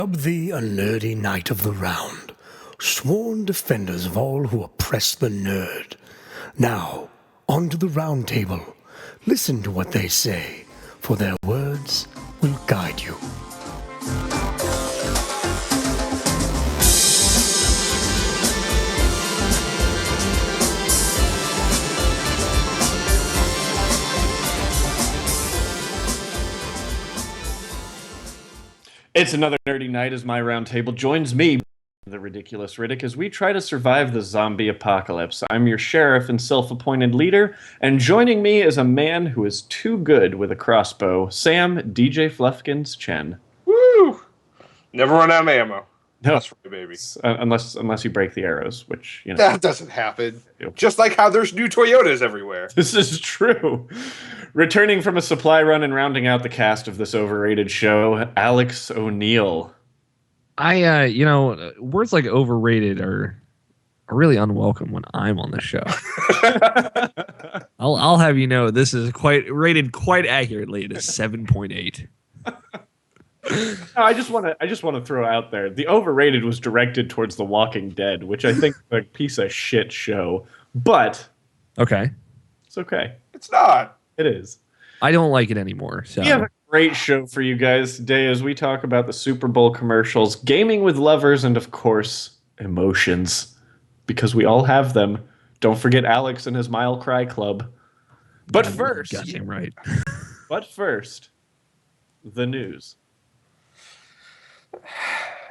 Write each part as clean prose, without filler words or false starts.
Dub thee a nerdy knight of the round, sworn defenders of all who oppress the nerd. Now, on to the round table. Listen to what they say, for their words will guide you. It's another nerdy night as my round table joins me, the ridiculous Riddick, as we try to survive the zombie apocalypse. I'm your sheriff and self-appointed leader, and joining me is a man who is too good with a crossbow, Sam DJ Fluffkins Chen. Woo! Never run out of ammo. No, that's right, baby. Unless you break the arrows, which that doesn't happen. Just like how there's new Toyotas everywhere. This is true. Returning from a supply run and rounding out the cast of this overrated show, Alex O'Neill. Words like overrated are really unwelcome when I'm on the show. I'll have you know this is rated quite accurately at a 7.8. I just want to throw out there the overrated was directed towards The Walking Dead, which I think is a piece of shit show. But okay, it's okay. It's not. It is. I don't like it anymore. So we have a great show for you guys today as we talk about the Super Bowl commercials, gaming with lovers, and of course, emotions. Because we all have them. Don't forget Alex and his Mile Cry Club. But first... Goddamn right. But first, the news.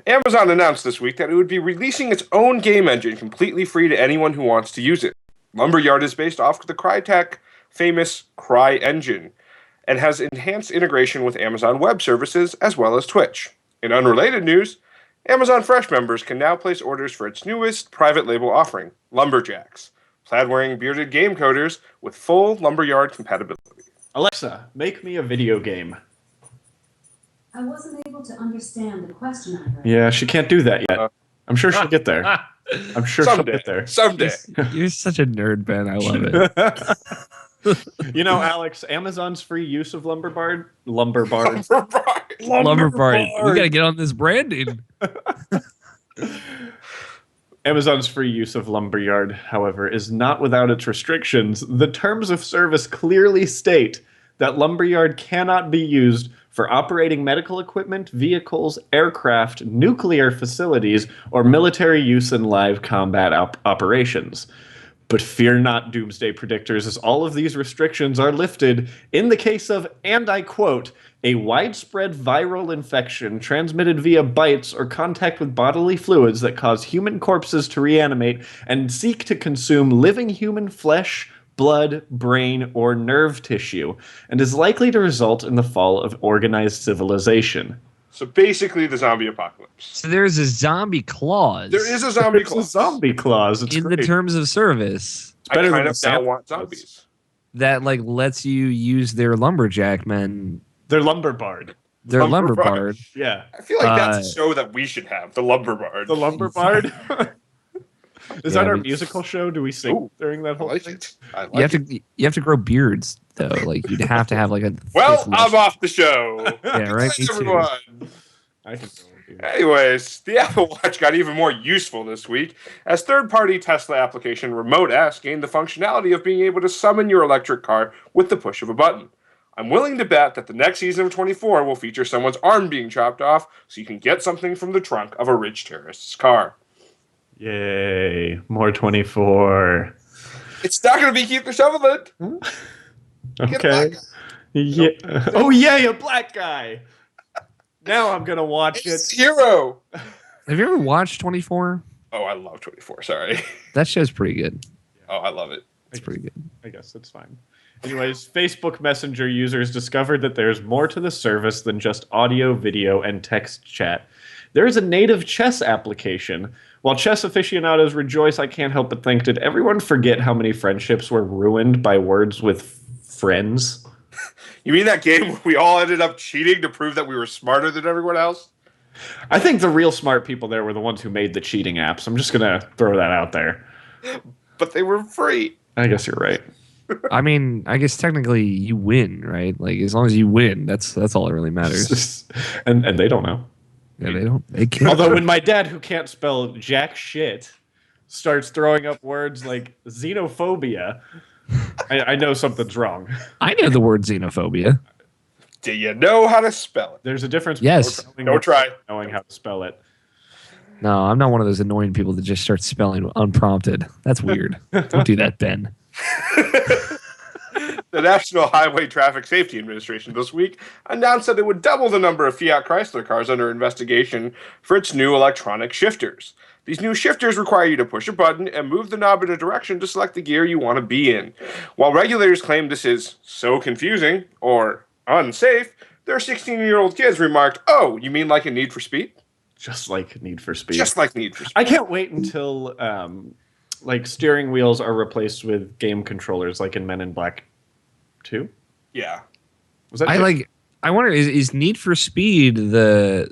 Amazon announced this week that it would be releasing its own game engine completely free to anyone who wants to use it. Lumberyard is based off the Crytek famous Cry engine and has enhanced integration with Amazon Web Services as well as Twitch. In unrelated news, Amazon Fresh members can now place orders for its newest private label offering, Lumberjacks, plaid-wearing bearded game coders with full Lumberyard compatibility. Alexa, make me a video game. I wasn't able to understand the question I heard. Yeah, she can't do that yet. I'm sure she'll get there. I'm sure she'll get there. Someday. You're such a nerd, Ben. I love it. You know, Alex, Amazon's free use of Lumberbard. Lumberbard. We got to get on this branding. Amazon's free use of Lumberyard, however, is not without its restrictions. The terms of service clearly state that Lumberyard cannot be used for operating medical equipment, vehicles, aircraft, nuclear facilities, or military use in live combat operations. But fear not, doomsday predictors, as all of these restrictions are lifted in the case of, and I quote, a widespread viral infection transmitted via bites or contact with bodily fluids that cause human corpses to reanimate and seek to consume living human flesh, blood, brain, or nerve tissue, and is likely to result in the fall of organized civilization. So basically the zombie apocalypse. So there's a zombie clause. There is a zombie clause. A zombie clause. It's in great. the terms of service. It's better I than kind of now want zombies. That lets you use their lumberjack men. They're Lumberbard. Their lumberbard. Yeah. I feel like that's a show that we should have, the Lumberbard. The Lumberbard? Is that our musical show? Do we sing during that whole thing? You have to grow beards though. Like you'd have to have like a. Well, I'm off the show. Yeah, right. Me everyone. I can go with you. Anyways, the Apple Watch got even more useful this week as third-party Tesla application Remote S gained the functionality of being able to summon your electric car with the push of a button. I'm willing to bet that the next season of 24 will feature someone's arm being chopped off so you can get something from the trunk of a rich terrorist's car. Yay, more 24. It's not going to be Keith Sutherland. Okay. Yeah. Oh, yay, a black guy. Now I'm going to watch it's it. Hero. Have you ever watched 24? Oh, I love 24. Sorry. That show's pretty good. Oh, I love it. It's pretty good. I guess that's fine. Anyways, Facebook Messenger users discovered that there's more to the service than just audio, video, and text chat. There is a native chess application. While chess aficionados rejoice, I can't help but think, did everyone forget how many friendships were ruined by words with friends? You mean that game where we all ended up cheating to prove that we were smarter than everyone else? I think the real smart people there were the ones who made the cheating apps. I'm just going to throw that out there. But they were free. I guess you're right. I mean, I guess technically you win, right? Like as long as you win, that's all that really matters. and they don't know. Yeah, they don't. They can't. Although when my dad, who can't spell jack shit, starts throwing up words like xenophobia, I know something's wrong. I know the word xenophobia. Do you know how to spell it? There's a difference Yes. between Don't try. knowing how to spell it. No, I'm not one of those annoying people that just start spelling unprompted. That's weird. Don't do that, Ben. The National Highway Traffic Safety Administration this week announced that it would double the number of Fiat Chrysler cars under investigation for its new electronic shifters. These new shifters require you to push a button and move the knob in a direction to select the gear you want to be in. While regulators claim this is so confusing or unsafe, their 16-year-old kids remarked, "Oh, you mean like a Need for Speed?" Just like Need for Speed. Just like Need for Speed. I can't wait until like steering wheels are replaced with game controllers, like in Men in Black 2. Yeah. Was that I wonder, is Need for Speed the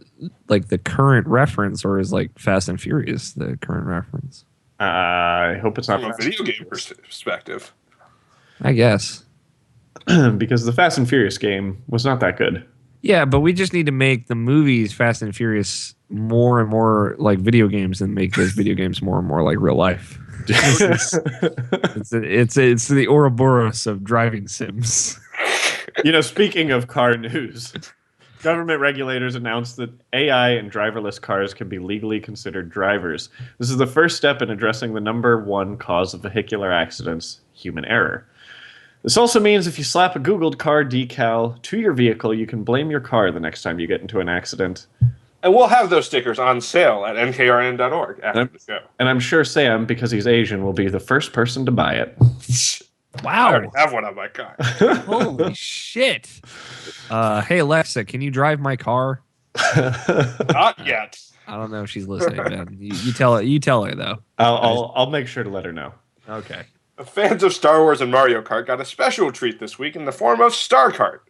current reference, or is like Fast and Furious the current reference? I hope it's not From a video game perspective. I guess. because the Fast and Furious game was not that good. Yeah, but we just need to make the movies Fast and Furious more and more like video games, and make those video games more and more like real life. it's the Ouroboros of driving sims. Speaking of car news, government regulators announced that AI and driverless cars can be legally considered drivers. This is the first step in addressing the number one cause of vehicular accidents, human error. This also means if you slap a Googled car decal to your vehicle, you can blame your car the next time you get into an accident. And we'll have those stickers on sale at nkrn.org after the show. And I'm sure Sam, because he's Asian, will be the first person to buy it. I Wow. already have one on my car. Holy shit. Hey, Alexa, can you drive my car? Not yet. I don't know if she's listening, man. You tell her. You tell her though. I'll make sure to let her know. Okay. Fans of Star Wars and Mario Kart got a special treat this week in the form of Star Kart.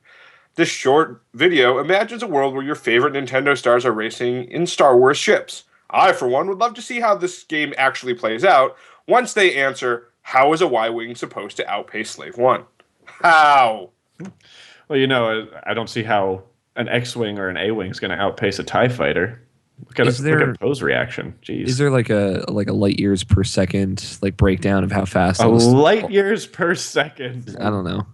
This short video imagines a world where your favorite Nintendo stars are racing in Star Wars ships. I, for one, would love to see how this game actually plays out once they answer, how is a Y-Wing supposed to outpace Slave One? How? Well, I don't see how an X-Wing or an A-Wing is going to outpace a TIE fighter. Look at Poe's reaction. Jeez. Is there like a light years per second like breakdown of how fast? Light years per second. I don't know.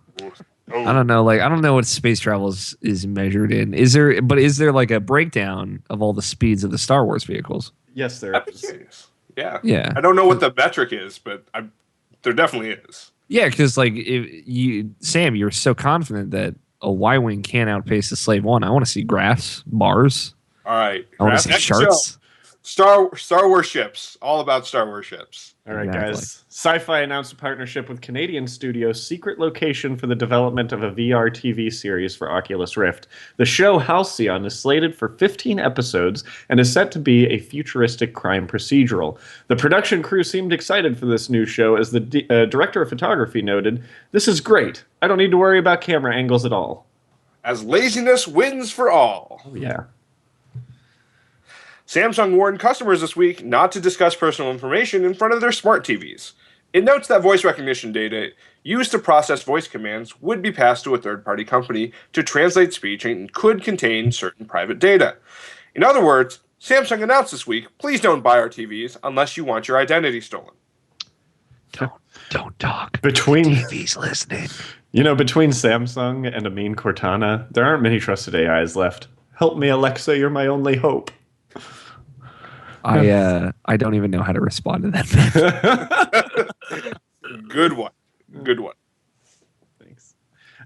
Oh. I don't know. Like I don't know what space travel is measured in. Is there like a breakdown of all the speeds of the Star Wars vehicles? Yes, there I'd be is. curious. Yeah. Yeah. I don't know what the metric is, but there definitely is. Yeah, because like Sam, you're so confident that a Y-Wing can't outpace the Slave One. I want to see graphs, bars. All right. I want to see Next charts. show. Star Wars ships. All about Star Wars ships. All right, Exactly. guys. Sci-Fi announced a partnership with Canadian studio Secret Location for the development of a VR TV series for Oculus Rift. The show Halcyon is slated for 15 episodes and is set to be a futuristic crime procedural. The production crew seemed excited for this new show, as the director of photography noted, "This is great. I don't need to worry about camera angles at all." As laziness wins for all. Oh, yeah. Samsung warned customers this week not to discuss personal information in front of their smart TVs. It notes that voice recognition data used to process voice commands would be passed to a third-party company to translate speech and could contain certain private data. In other words, Samsung announced this week, please don't buy our TVs unless you want your identity stolen. Don't talk. Between TV's listening. between Samsung and Amin Cortana, there aren't many trusted AIs left. Help me, Alexa, you're my only hope. I don't even know how to respond to that. Good one. Good one. Thanks.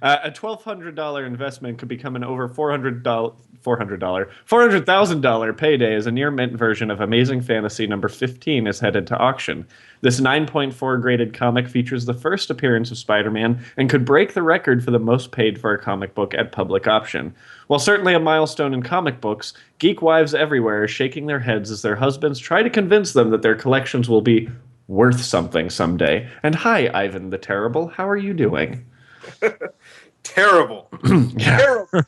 A $1,200 investment could become an over $400,000 payday as a near mint version of Amazing Fantasy number 15 is headed to auction. This 9.4 graded comic features the first appearance of Spider-Man and could break the record for the most paid for a comic book at public auction. While certainly a milestone in comic books, geek wives everywhere are shaking their heads as their husbands try to convince them that their collections will be worth something someday. And hi, Ivan the Terrible, how are you doing? Terrible. Yeah. Terrible.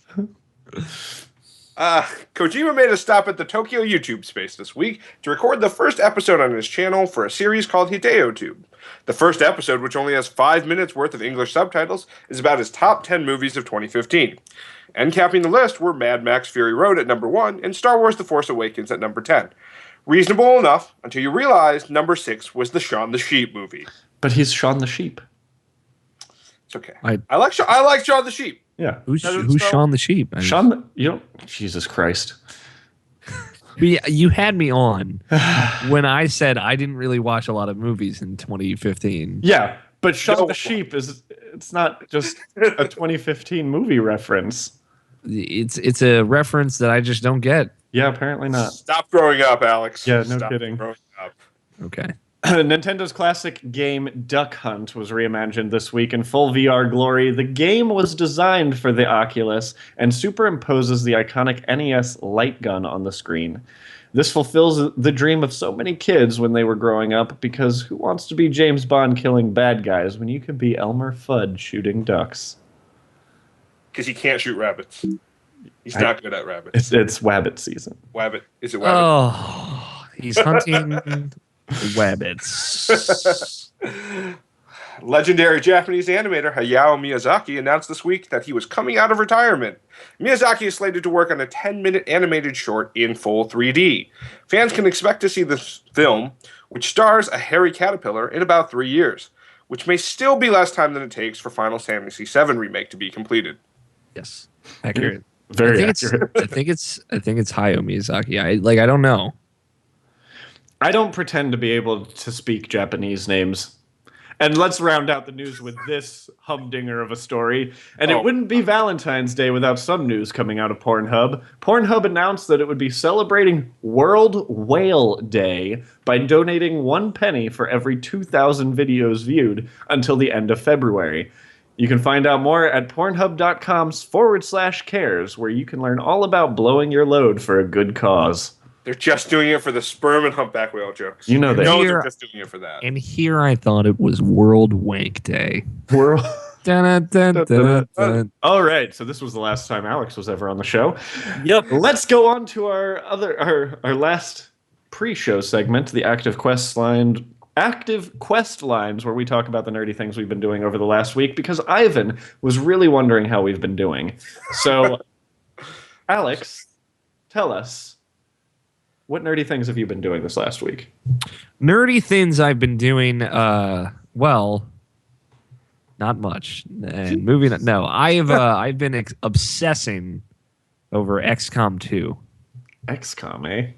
Kojima made a stop at the Tokyo YouTube space this week to record the first episode on his channel for a series called Hideo Tube. The first episode, which only has 5 minutes worth of English subtitles, is about his top 10 movies of 2015. And capping the list were Mad Max Fury Road at number 1 and Star Wars The Force Awakens at number 10. Reasonable enough until you realize number 6 was the Shaun the Sheep movie. But he's Shaun the Sheep. It's okay. I like Shaun the Sheep. Yeah. Who's Shaun the Sheep? Jesus Christ. But you had me on when I said I didn't really watch a lot of movies in 2015. Yeah, but Shaun the Sheep it's not just a 2015 movie reference. It's a reference that I just don't get. Yeah, apparently not. Stop growing up, Alex. Yeah, no Stop kidding. Growing up. Okay. Nintendo's classic game Duck Hunt was reimagined this week in full VR glory. The game was designed for the Oculus and superimposes the iconic NES light gun on the screen. This fulfills the dream of so many kids when they were growing up, because who wants to be James Bond killing bad guys when you can be Elmer Fudd shooting ducks? Because he can't shoot rabbits. He's not good at rabbits. It's Wabbit season. Wabbit. Is it Wabbit? Oh, he's hunting wabbits. Legendary Japanese animator Hayao Miyazaki announced this week that he was coming out of retirement. Miyazaki is slated to work on a 10-minute animated short in full 3D. Fans can expect to see this film, which stars a hairy caterpillar, in about 3 years, which may still be less time than it takes for Final Fantasy VII Remake to be completed. Yes, accurate. Very accurate. I think it's Hayao Miyazaki. I don't know. I don't pretend to be able to speak Japanese names. And let's round out the news with this humdinger of a story. And it wouldn't be Valentine's Day without some news coming out of Pornhub. Pornhub announced that it would be celebrating World Whale Day by donating 1 penny for every 2,000 videos viewed until the end of February. You can find out more at pornhub.com/cares, where you can learn all about blowing your load for a good cause. They're just doing it for the sperm and humpback whale jokes. You know that. They're just doing it for that. And here I thought it was World Wank Day. World. Dun, dun, dun, dun, dun. All right, so this was the last time Alex was ever on the show. Yep. Let's go on to our last pre-show segment, the Active Quest lines, where we talk about the nerdy things we've been doing over the last week, because Ivan was really wondering how we've been doing. So, Alex, tell us, what nerdy things have you been doing this last week? Nerdy things I've been doing, well, not much. And moving on, no, I've been obsessing over XCOM 2. XCOM, eh?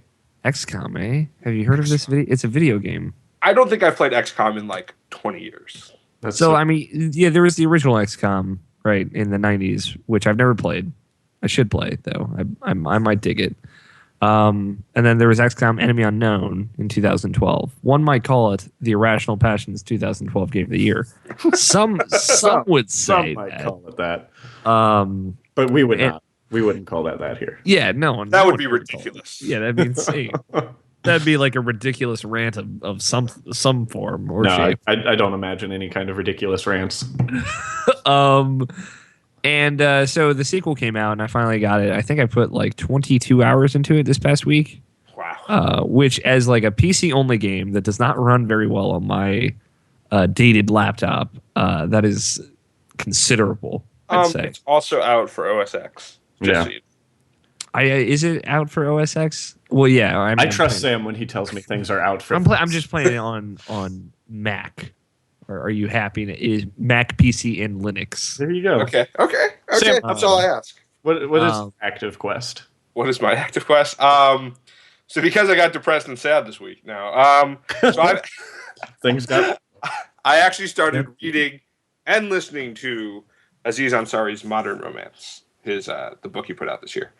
XCOM, eh? Have you heard of this video? It's a video game. I don't think I've played XCOM in like 20 years. I mean, yeah, there was the original XCOM, right, in the 90s, which I've never played. I should play it, though. I might dig it. And then there was XCOM Enemy Unknown in 2012. One might call it the Irrational Passions 2012 Game of the Year. Some would say some might call it that. But we would not. We wouldn't call that here. Yeah, no one. That would be ridiculous. Yeah, that'd be insane. That'd be like a ridiculous rant of some form or shape. I don't imagine any kind of ridiculous rants. And so the sequel came out, and I finally got it. I think I put like 22 hours into it this past week. Wow. Which, as like a PC-only game that does not run very well on my dated laptop, that is considerable, I'd say. It's also out for OS X. Yeah. Is it out for OS X? Well, yeah. I trust Sam when he tells me things are out for. I'm just playing it on Mac. Or are you happy? Is Mac, PC, and Linux? There you go. Okay. Sam, that's all I ask. What is Active Quest? What is my Active Quest? So because I got depressed and sad this week now, things got. I actually started reading and listening to Aziz Ansari's Modern Romance, the book he put out this year.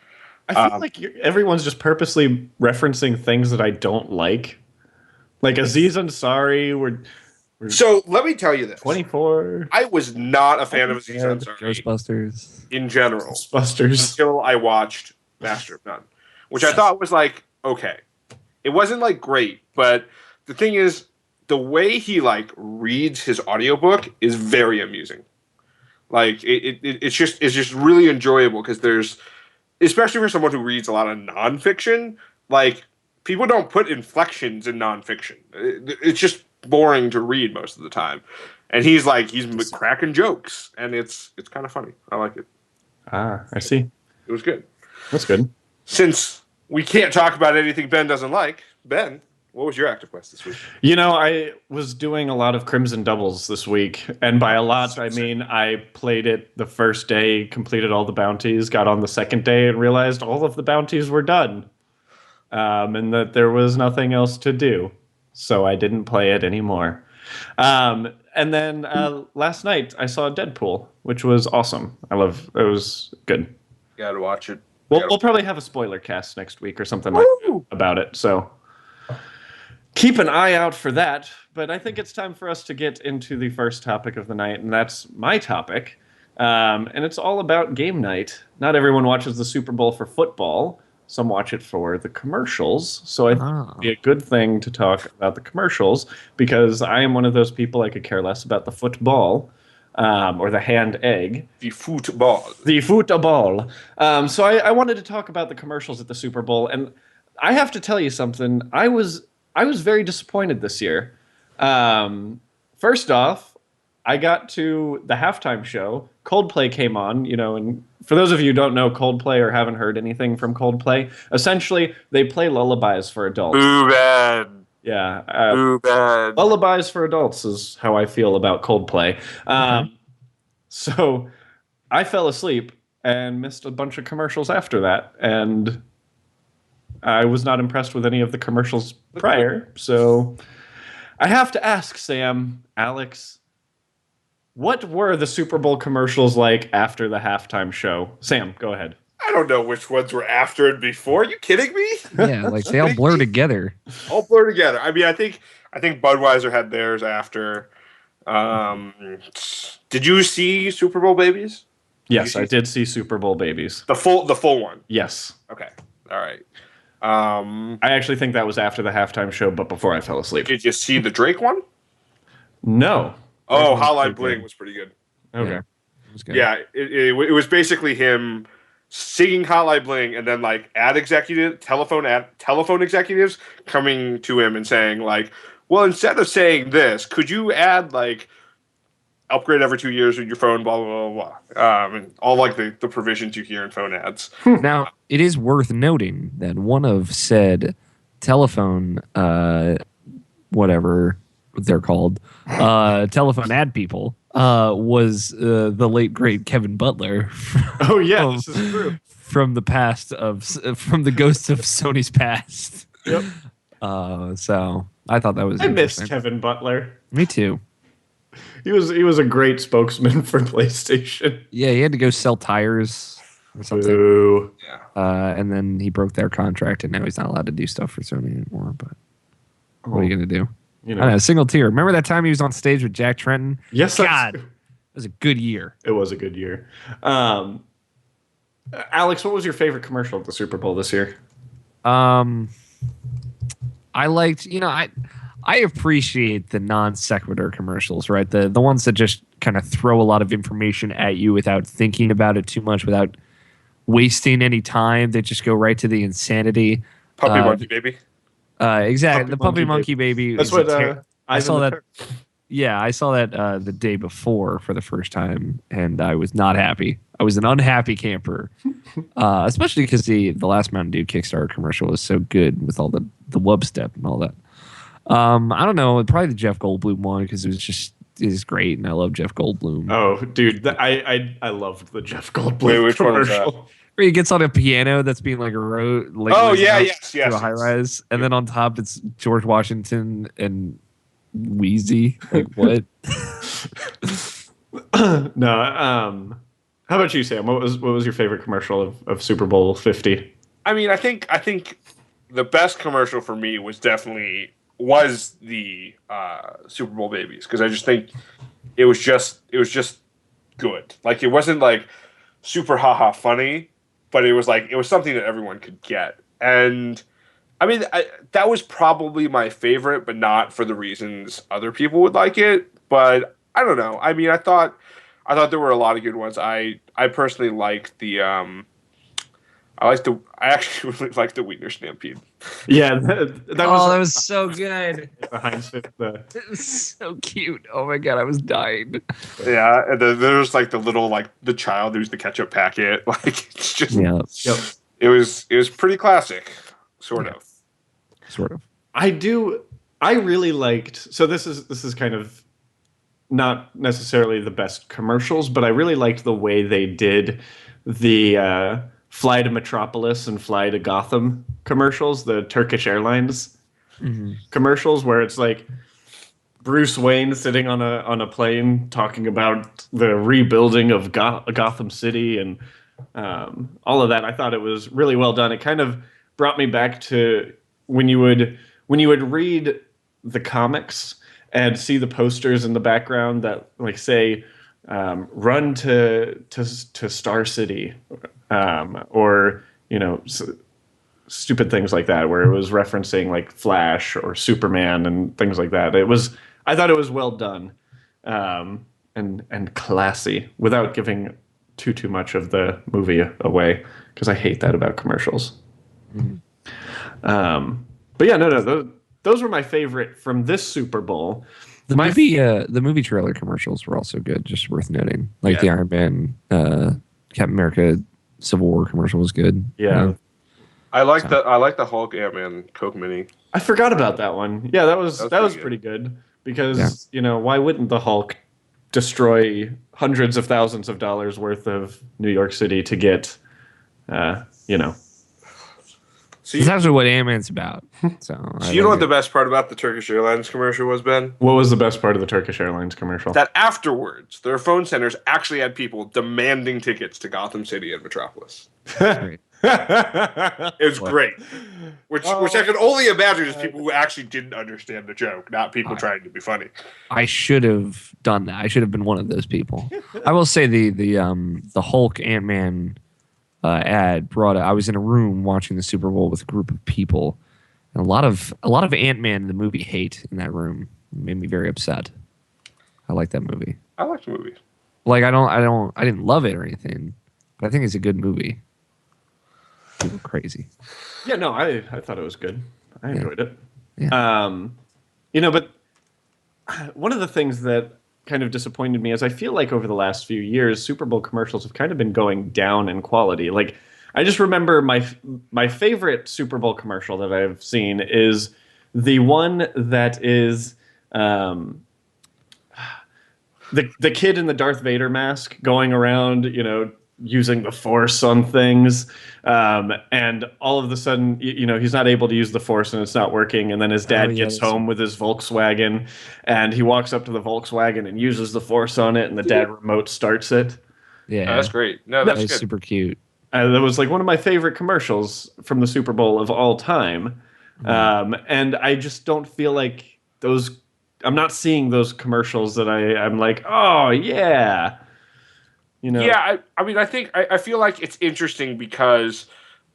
I feel like everyone's just purposely referencing things that I don't like. Like Aziz Ansari, So let me tell you this: 24. I was not a fan of Aziz Ansari. Ghostbusters in general, until I watched Master of None, which I thought was like okay. It wasn't like great, but the thing is, the way he like reads his audiobook is very amusing. Like it's just really enjoyable because especially for someone who reads a lot of nonfiction, like people don't put inflections in nonfiction. It's just boring to read most of the time. And he's cracking jokes, and it's kind of funny. I like it. Ah, I see. It was good. That's good. Since we can't talk about anything Ben doesn't like, Ben, what was your active quest this week? You know, I was doing a lot of Crimson Doubles this week, and by a lot, I mean I played it the first day, completed all the bounties, got on the second day, and realized all of the bounties were done, and that there was nothing else to do, so I didn't play it anymore. And then last night, I saw Deadpool, which was awesome. It was good. Gotta watch it. We'll probably have a spoiler cast next week or something like that about it, so keep an eye out for that. But I think it's time for us to get into the first topic of the night, and that's my topic. And it's all about game night. Not everyone watches the Super Bowl for football. Some watch it for the commercials. So I think it would be a good thing to talk about the commercials, because I am one of those people I could care less about the football or the hand egg. The football. The football. So I wanted to talk about the commercials at the Super Bowl, and I have to tell you something. I was very disappointed this year. First off, I got to the halftime show. Coldplay came on, and for those of you who don't know Coldplay or haven't heard anything from Coldplay, essentially they play lullabies for adults. Boo bad. Yeah. Boo bad. Lullabies for adults is how I feel about Coldplay. So I fell asleep and missed a bunch of commercials after that, and I was not impressed with any of the commercials prior. So I have to ask Sam, Alex, what were the Super Bowl commercials like after the halftime show? Sam, go ahead. I don't know which ones were after and before. Are you kidding me? Yeah, like they all blur together. All blur together. I mean, I think Budweiser had theirs after. Did you see Super Bowl Babies? Yes, I did see Super Bowl Babies. The full one. Yes. Okay. All right. I actually think that was after the halftime show, but before I fell asleep. Did you see the Drake one? No. Oh, Hotline Bling was pretty good. Okay. Yeah. It was good. Yeah, it was basically him singing Hotline Bling, and then like telephone executives coming to him and saying like, well, instead of saying this, could you add like upgrade every 2 years with your phone, blah blah blah blah, and all like the provisions you hear in phone ads. Now, it is worth noting that one of said telephone, whatever they're called, telephone ad people, was the late great Kevin Butler. Oh yeah, this is true. From the past from the ghosts of Sony's past. Yep. So I thought that was. I missed interesting. Kevin Butler. Me too. He was a great spokesman for PlayStation. Yeah, he had to go sell tires or something. Boo. And then he broke their contract, and now he's not allowed to do stuff for Sony anymore. But what are you gonna do? You I don't know, single tear. Remember that time he was on stage with Jack Trenton? Yes, God, it was a good year. it was a good year. Alex, what was your favorite commercial at the Super Bowl this year? I liked, I appreciate the non sequitur commercials, right? The ones that just kind of throw a lot of information at you without thinking about it too much, without wasting any time. They just go right to the insanity. Puppy Monkey Baby. Exactly. The Puppy Monkey Baby. That's is what I saw that. Turk. Yeah, I saw that the day before for the first time, and I was not happy. I was an unhappy camper, especially because the last Mountain Dew Kickstarter commercial was so good with all the wub step and all that. I don't know, probably the Jeff Goldblum one because it is great, and I love Jeff Goldblum. Oh, dude, I loved the Jeff Goldblum Wait, which one was commercial. that? Where he gets on a piano that's being like a road. Like Oh, raised yeah, up yes, to a high rise, and then on top it's George Washington and Wheezy. Like what? No. How about you, Sam? What was your favorite commercial of Super Bowl 50? I mean, I think the best commercial for me was the Super Bowl Babies, because I just think it was just good. Like, it wasn't like super haha funny, but it was something that everyone could get. And I mean, that was probably my favorite, but not for the reasons other people would like it. But I don't know. I mean, I thought there were a lot of good ones. I personally liked the I actually really like the Wiener Stampede. Yeah, that That was so good. the Heinz fifth. It was so cute. Oh my god, I was dying. Yeah, and then there's like the little the child who's the ketchup packet. Like it's just Yeah, Yep. it was pretty classic, sort of. sort of. I really liked. So this is kind of not necessarily the best commercials, but I really liked the way they did the Fly to Metropolis and Fly to Gotham commercials, the Turkish Airlines commercials, where it's like Bruce Wayne sitting on a plane talking about the rebuilding of Gotham City and all of that. I thought it was really well done. It kind of brought me back to when you would read the comics and see the posters in the background that like say run to Star City or stupid things like that, where it was referencing like Flash or Superman and things like that. I thought it was well done and classy without giving too much of the movie away, because I hate that about commercials. But yeah, no, those were my favorite from this Super Bowl. The movie trailer commercials were also good, just worth noting. Like the Iron Man, Captain America, Civil War commercial was good. Yeah. I like the Hulk Ant-Man Coke Mini. I forgot about that one. Yeah, that was pretty good because why wouldn't the Hulk destroy hundreds of thousands of dollars worth of New York City to get So It's actually what Ant-Man's about. So you know what the best part about the Turkish Airlines commercial was, Ben? What was the best part of the Turkish Airlines commercial? That afterwards, their phone centers actually had people demanding tickets to Gotham City and Metropolis. Great. It was great. Which I can only imagine is people who actually didn't understand the joke, not people trying to be funny. I should have done that. I should have been one of those people. I will say the Hulk Ant-Man ad brought. I was in a room watching the Super Bowl with a group of people, and a lot of Ant-Man the movie hate in that room. It made me very upset. I like that movie. I liked the movie. Like I didn't love it or anything, but I think it's a good movie. People crazy. Yeah, no, I thought it was good. I enjoyed it. Yeah. But one of the things that kind of disappointed me is I feel like over the last few years, Super Bowl commercials have kind of been going down in quality. Like, I just remember my favorite Super Bowl commercial that I've seen is the one that is the kid in the Darth Vader mask going around, using the Force on things, and all of a sudden, he's not able to use the Force and it's not working, and then his dad gets home with his Volkswagen, and he walks up to the Volkswagen and uses the Force on it, and the dad remote starts it. Yeah, Oh, that's great. No, that's that was good. super cute. That was like one of my favorite commercials from the Super Bowl of all time, and I just don't feel like those. I'm not seeing those commercials that I'm like, oh yeah. Yeah, I feel like it's interesting because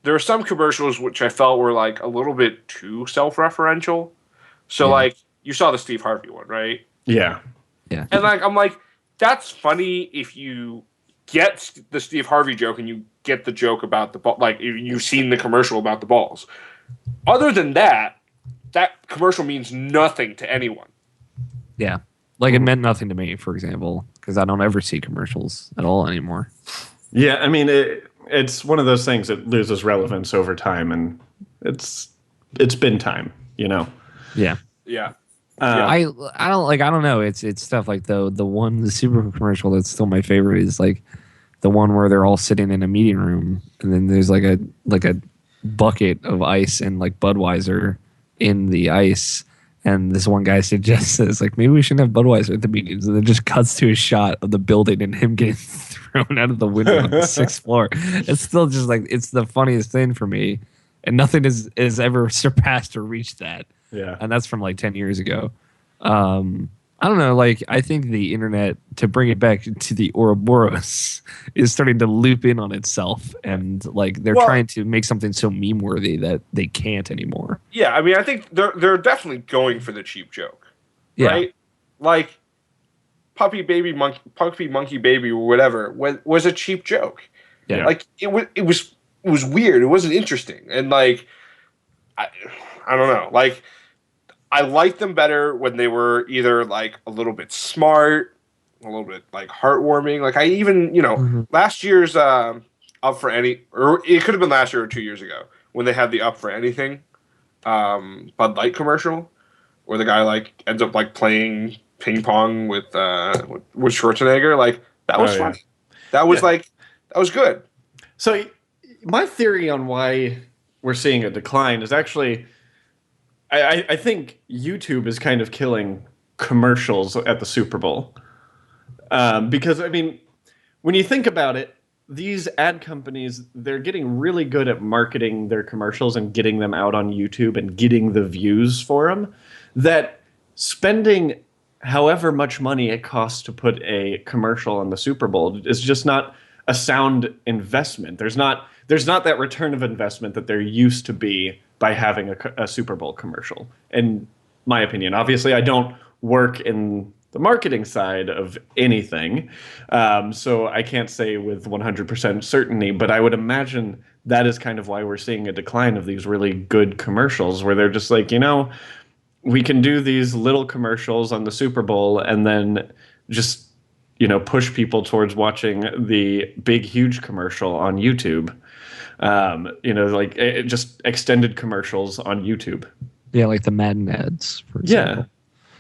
there are some commercials which I felt were like a little bit too self-referential. So like you saw the Steve Harvey one, right? Yeah. And like I'm like, that's funny if you get the Steve Harvey joke and you get the joke about the ball, like you've seen the commercial about the balls. Other than that commercial means nothing to anyone. Yeah. Like it meant nothing to me, for example, because I don't ever see commercials at all anymore. Yeah, I mean it's one of those things that loses relevance over time, and it's been time, Yeah. Yeah. I don't know. It's stuff like the Super Bowl commercial that's still my favorite is like the one where they're all sitting in a meeting room and then there's like a bucket of ice and like Budweiser in the ice. And this one guy suggests it's like maybe we shouldn't have Budweiser at the meetings, and then just cuts to a shot of the building and him getting thrown out of the window on the 6th floor. It's still just like it's the funniest thing for me, and nothing is ever surpassed or reached that. Yeah, and that's from like 10 years ago. I don't know. Like I think the internet, to bring it back to the Ouroboros, is starting to loop in on itself, and like they're trying to make something so meme worthy that they can't anymore. Yeah, I mean, I think they're definitely going for the cheap joke, right? Like puppy monkey baby or whatever was a cheap joke. Yeah, like it was was weird. It wasn't interesting, and like I, I don't know. Like I liked them better when they were either like a little bit smart, a little bit like heartwarming. Like I even last year's Up for Any, or it could have been last year or 2 years ago when they had the Up for Anything Bud Light commercial where the guy like ends up like playing ping pong with Schwarzenegger. Like that was funny. That was like that was good. So my theory on why we're seeing a decline is actually I think YouTube is kind of killing commercials at the Super Bowl. Because, I mean, when you think about it, these ad companies, they're getting really good at marketing their commercials and getting them out on YouTube and getting the views for them, that spending however much money it costs to put a commercial on the Super Bowl is just not a sound investment. There's not that return of investment that there used to be by having a Super Bowl commercial, in my opinion. Obviously, I don't work in the marketing side of anything, so I can't say with 100% certainty, but I would imagine that is kind of why we're seeing a decline of these really good commercials, where they're just like, we can do these little commercials on the Super Bowl and then just push people towards watching the big, huge commercial on YouTube. Just extended commercials on YouTube. Yeah, like the Madden ads, for example.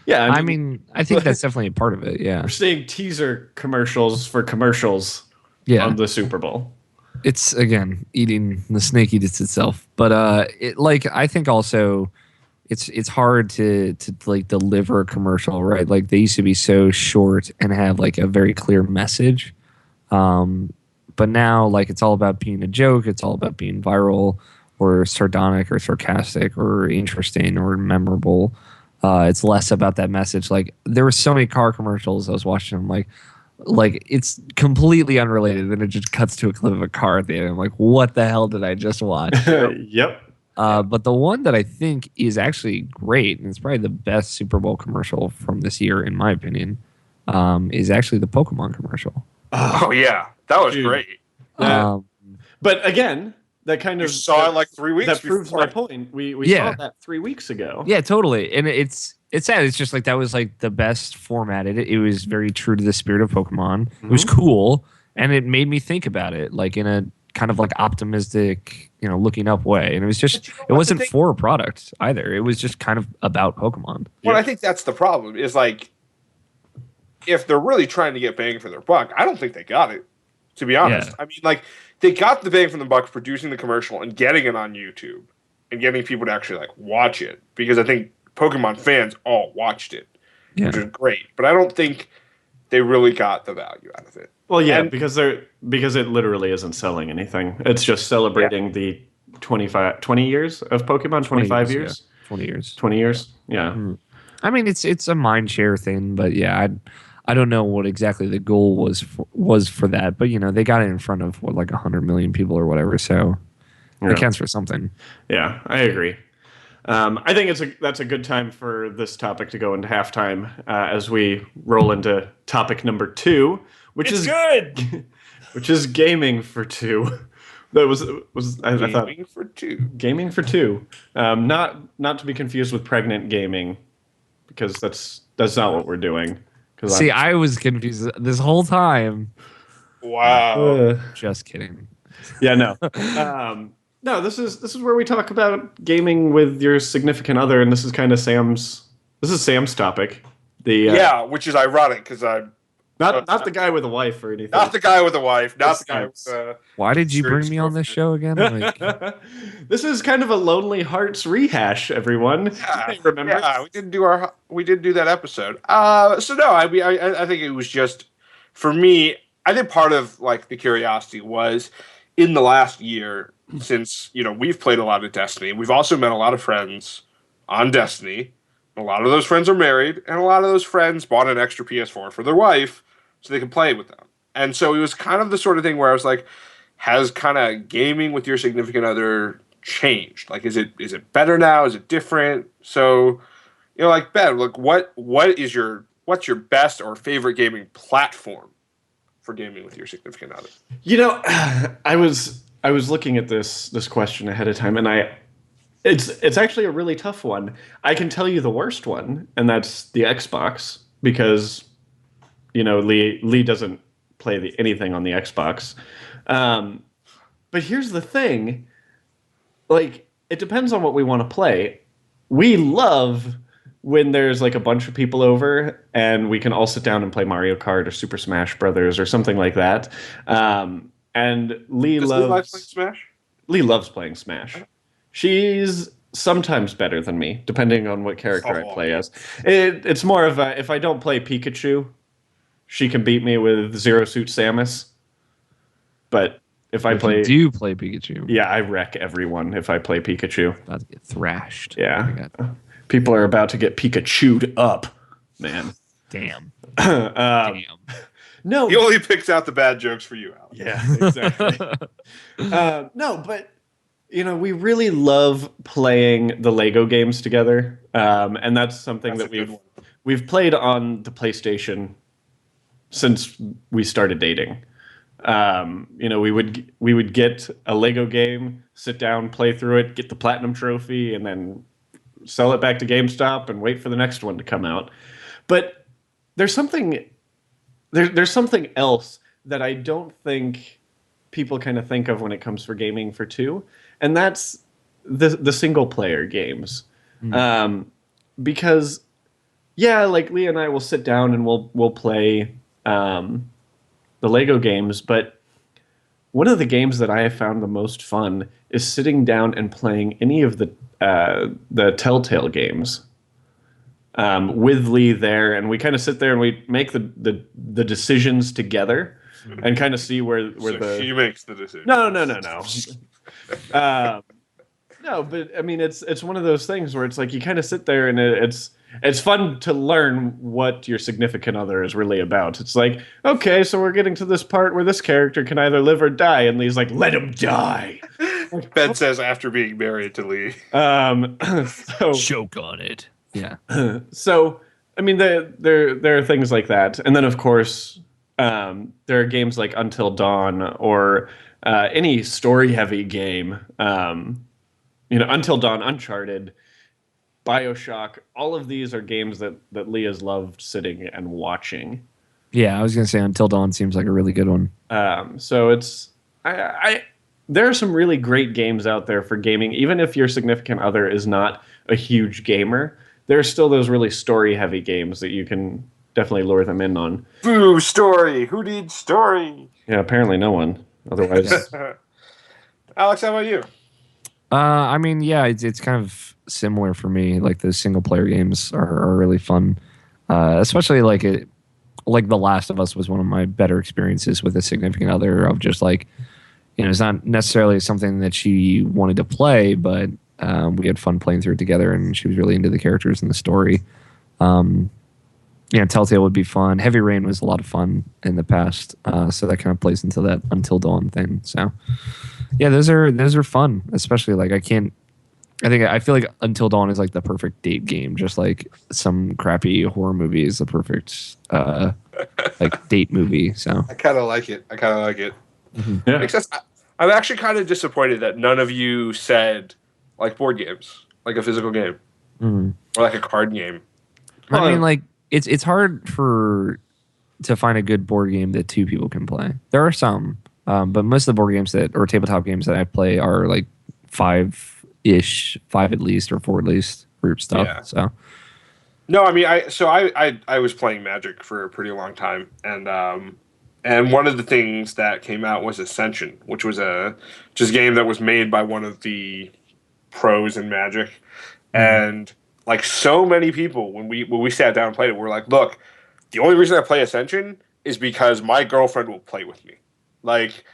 Yeah. I mean, I think that's definitely a part of it. Yeah, we're seeing teaser commercials for commercials on the Super Bowl. It's again eating the snake eats itself, but I think also it's hard to like deliver a commercial, right? Like they used to be so short and have like a very clear message. But now, like, it's all about being a joke. It's all about being viral or sardonic or sarcastic or interesting or memorable. It's less about that message. Like, there were so many car commercials I was watching them, like it's completely unrelated. Then it just cuts to a clip of a car at the end. I'm like, what the hell did I just watch? Yep. But the one that I think is actually great, and it's probably the best Super Bowl commercial from this year, in my opinion, is actually the Pokemon commercial. Oh yeah, that was great. But again, that kind of saw it like 3 weeks. That proves my point. We saw that 3 weeks ago. Yeah, totally. And it's sad. It's just like that was like the best formatted. It was very true to the spirit of Pokemon. It was cool, and it made me think about it, like in a kind of like optimistic, looking up way. And it was just it wasn't for a product either. It was just kind of about Pokemon. Well, I think that's the problem. Is like if they're really trying to get bang for their buck, I don't think they got it. To be honest, I mean, like they got the bang from the buck producing the commercial and getting it on YouTube and getting people to actually like watch it, because I think Pokemon fans all watched it, which is great. But I don't think they really got the value out of it. Well, yeah, because it literally isn't selling anything. It's just celebrating the 20 years of Pokemon, 25 years. Yeah. 20 years. 20 years. Yeah. I mean, it's a mind share thing, but yeah, I don't know what exactly the goal was for that, but they got it in front of like 100 million people or whatever, so it counts for something. Yeah, I agree. I think that's a good time for this topic to go into halftime as we roll into topic number 2, which is good, which is gaming for 2. That was I thought gaming for 2. Gaming for 2, not to be confused with pregnant gaming, because that's not what we're doing. See, I was confused this whole time. Wow. Just kidding. Yeah, no. No, this is where we talk about gaming with your significant other, and this is kind of Sam's topic. Which is ironic because I'm not the guy with a wife or anything. Not the guy with a wife. Not the guy with. Why did you bring me on this show again? Like... This is kind of a Lonely Hearts rehash, everyone. Yeah, remember? Yeah, we did do that episode. So no, I think it was just for me. I think part of like the curiosity was in the last year, since we've played a lot of Destiny. We've also met a lot of friends on Destiny. A lot of those friends are married, and a lot of those friends bought an extra PS4 for their wife so they could play with them. And so it was kind of the sort of thing where I was like, has kind of gaming with your significant other changed? Like, is it better now? Is it different? So, like Ben, like what's your best or favorite gaming platform for gaming with your significant other? I I was looking at this question ahead of time, and it's actually a really tough one. I can tell you the worst one, and that's the Xbox, because Lee doesn't play anything on the Xbox. But here's the thing, like, it depends on what we want to play. We love when there's like a bunch of people over and we can all sit down and play Mario Kart or Super Smash Brothers or something like that. And Lee Does Lee like playing Smash? Lee loves playing Smash. She's sometimes better than me, depending on what character I play as. It's more of a, if I don't play Pikachu, she can beat me with Zero Suit Samus. But if I play Pikachu, yeah, I wreck everyone if I play Pikachu. About to get thrashed. Yeah. People are about to get Pikachu'd up, man. Damn. Damn. No. He only picks out the bad jokes for you, Alex. Yeah, exactly. No, but we really love playing the Lego games together, and that's something that we've played on the PlayStation since we started dating. We would get a Lego game, sit down, play through it, get the platinum trophy, and then sell it back to GameStop and wait for the next one to come out. But there's something else that I don't think people kind of think of when it comes for gaming for two, and that's the single player games. Because like Lee and I will sit down and we'll play the Lego games, but one of the games that I have found the most fun is sitting down and playing any of the Telltale games with Lee there, and we kind of sit there and we make the decisions together and kind of see where she makes the decision. No. No, but I mean it's one of those things where it's like you kind of sit there and it's fun to learn what your significant other is really about. It's like, okay, so we're getting to this part where this character can either live or die, and Lee's like, let him die. Ben says after being married to Lee. So choke on it. Yeah. So I mean, there are things like that, and then of course there are games like Until Dawn or any story-heavy game. Until Dawn, Uncharted, BioShock. All of these are games that Lee has loved sitting and watching. Yeah, I was gonna say Until Dawn seems like a really good one. So it's there are some really great games out there for gaming. Even if your significant other is not a huge gamer, there are still those really story-heavy games that you can definitely lure them in on. Boo, story. Who needs story? Yeah, apparently no one. Otherwise, Alex, how about you? I mean, yeah, it's kind of similar for me. Like those single player games are really fun, especially like The Last of Us was one of my better experiences with a significant other. Of just like, it's not necessarily something that she wanted to play, but we had fun playing through it together, and she was really into the characters and the story. Telltale would be fun. Heavy Rain was a lot of fun in the past, so that kind of plays into that Until Dawn thing. So, yeah, those are fun. Especially like I feel like Until Dawn is like the perfect date game. Just like some crappy horror movie is the perfect like date movie. So I kind of like it. yeah. Except I'm actually kind of disappointed that none of you said like board games, like a physical game, or like a card game. I mean, like it's hard to find a good board game that two people can play. There are some, but most of the board games or tabletop games that I play are like five at least, or four at least group stuff. Yeah. So no, I mean, I was playing Magic for a pretty long time, and one of the things that came out was Ascension, which was just a game that was made by one of the pros in Magic, and like so many people when we sat down and played it, we're like, look, the only reason I play Ascension is because my girlfriend will play with me. Like,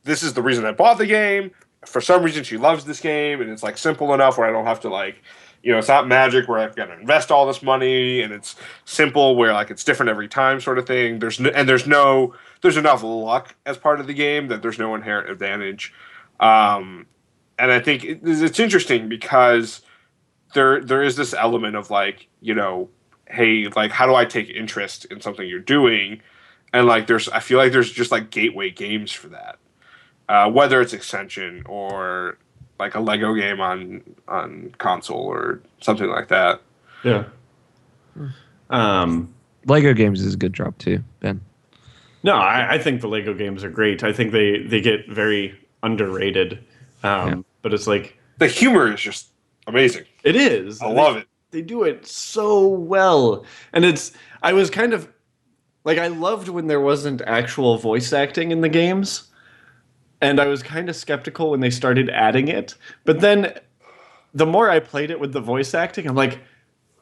this is the reason I bought the game. For some reason, she loves this game, and it's like simple enough where I don't have to like, it's not Magic where I've got to invest all this money, and it's simple where like it's different every time, sort of thing. There's enough luck as part of the game that there's no inherent advantage. And I think it's interesting because there is this element of like, hey, like, how do I take interest in something you're doing? And like I feel like there's just like gateway games for that. whether it's extension or like a Lego game on console or something like that. Yeah. Lego games is a good drop too, Ben. No, I think the Lego games are great. I think they get very underrated. But it's like The humor is just amazing. it is. I love it. They do it so well. And I was kind of like, I loved when there wasn't actual voice acting in the games. And I was kind of skeptical when they started adding it. But then the more I played it with the voice acting, I'm like,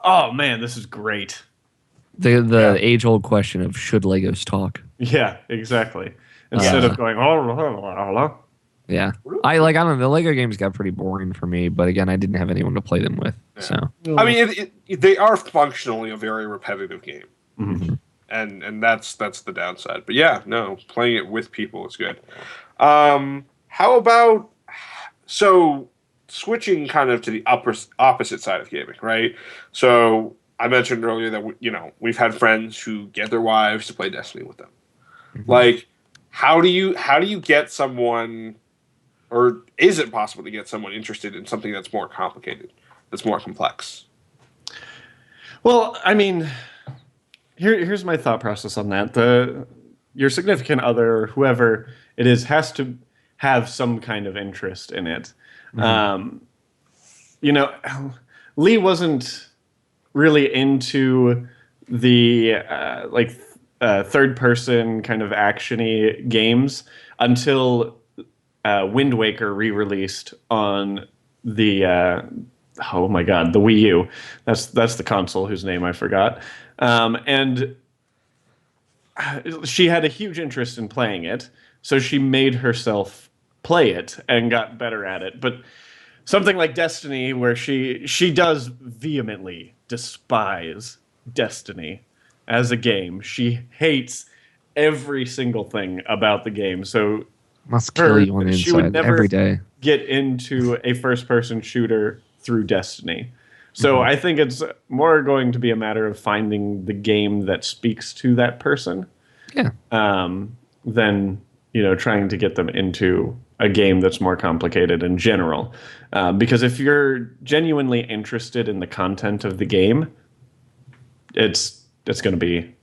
oh man, this is great. The age-old question of should Legos talk? Yeah, exactly. Instead of going, oh, Yeah. I don't know, the Lego games got pretty boring for me, but again, I didn't have anyone to play them with. Yeah. So I mean, they are functionally a very repetitive game. Mm-hmm. And that's the downside. But yeah, no, playing it with people is good. How about switching kind of to the opposite side of gaming, right? So I mentioned earlier that we've had friends who get their wives to play Destiny with them. Mm-hmm. Like, how do you get someone, or is it possible to get someone interested in something that's more complicated, that's more complex? Well, I mean, here's my thought process on that. Your significant other, whoever it is, has to have some kind of interest in it. Mm-hmm. Lee wasn't really into the third-person kind of action-y games until Wind Waker re-released on the oh my god, the Wii U. That's the console whose name I forgot. And she had a huge interest in playing it, so she made herself play it and got better at it. But something like Destiny, where she does vehemently despise Destiny as a game. She hates every single thing about the game. So must kill you on the she would inside never every day. get into a first-person shooter through Destiny. So I think it's more going to be a matter of finding the game that speaks to that person. Yeah. Than trying to get them into a game that's more complicated in general. Because if you're genuinely interested in the content of the game, it's going to be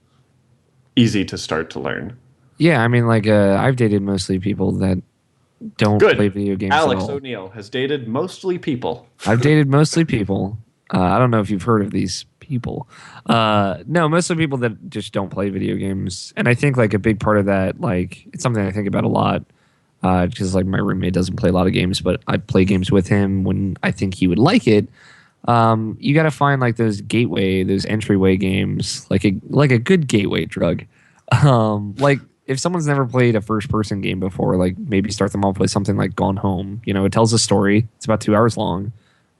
easy to start to learn. Yeah, I mean, I've dated mostly people that don't play video games Alex at all. O'Neill has dated mostly people. I've dated mostly people. I don't know if you've heard of these people. No, mostly people that just don't play video games. And I think a big part of that, it's something I think about a lot. Because my roommate doesn't play a lot of games, but I play games with him when I think he would like it. You got to find those entryway games, like a good gateway drug. If someone's never played a first-person game before, maybe start them off with something like Gone Home. It tells a story. It's about 2 hours long.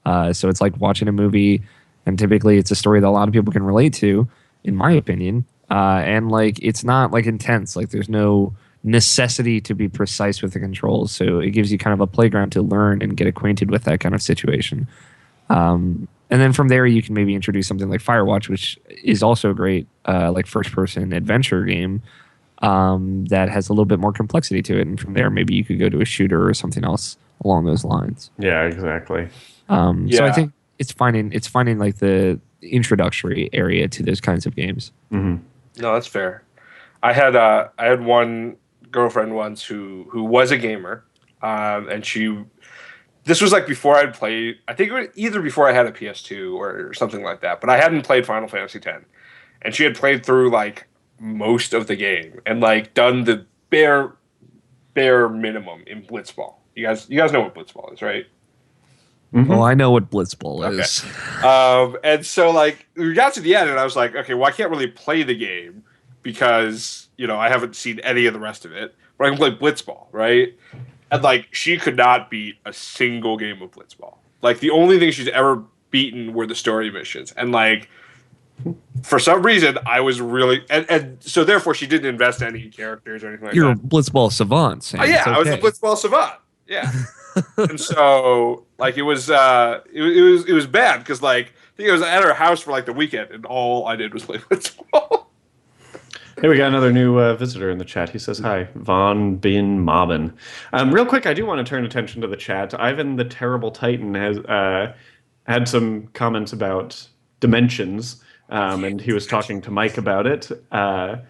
So it's like watching a movie, and typically it's a story that a lot of people can relate to, in my opinion. And it's not intense. There's no necessity to be precise with the controls. So it gives you kind of a playground to learn and get acquainted with that kind of situation. And then from there, you can maybe introduce something like Firewatch, which is also a great first-person adventure game that has a little bit more complexity to it. And from there, maybe you could go to a shooter or something else along those lines. Yeah, exactly. So I think it's finding the introductory area to those kinds of games. Mm-hmm. No, that's fair. I had one girlfriend once who was a gamer, and this was before I'd played. I think it was either before I had a PS2 or something like that. But I hadn't played Final Fantasy X, and she had played through most of the game and done the bare minimum in Blitzball. You guys know what Blitzball is, right? Mm-hmm. Oh, I know what Blitzball is. And so we got to the end, and I was like, okay, well, I can't really play the game because I haven't seen any of the rest of it, but I can play Blitzball, right? And she could not beat a single game of Blitzball. The only thing she's ever beaten were the story missions, and for some reason I was really and so therefore she didn't invest any characters or anything like You're that. a Blitzball savant. Sam. Yeah, I was a Blitzball savant. Yeah. And so it was bad because I think I was at her house for the weekend and all I did was play Blitzball. Hey, we got another new visitor in the chat. He says, hi, Von Bin Mobin. Real quick, I do want to turn attention to the chat. Ivan the Terrible Titan has had some comments about dimensions, and he was talking to Mike about it. I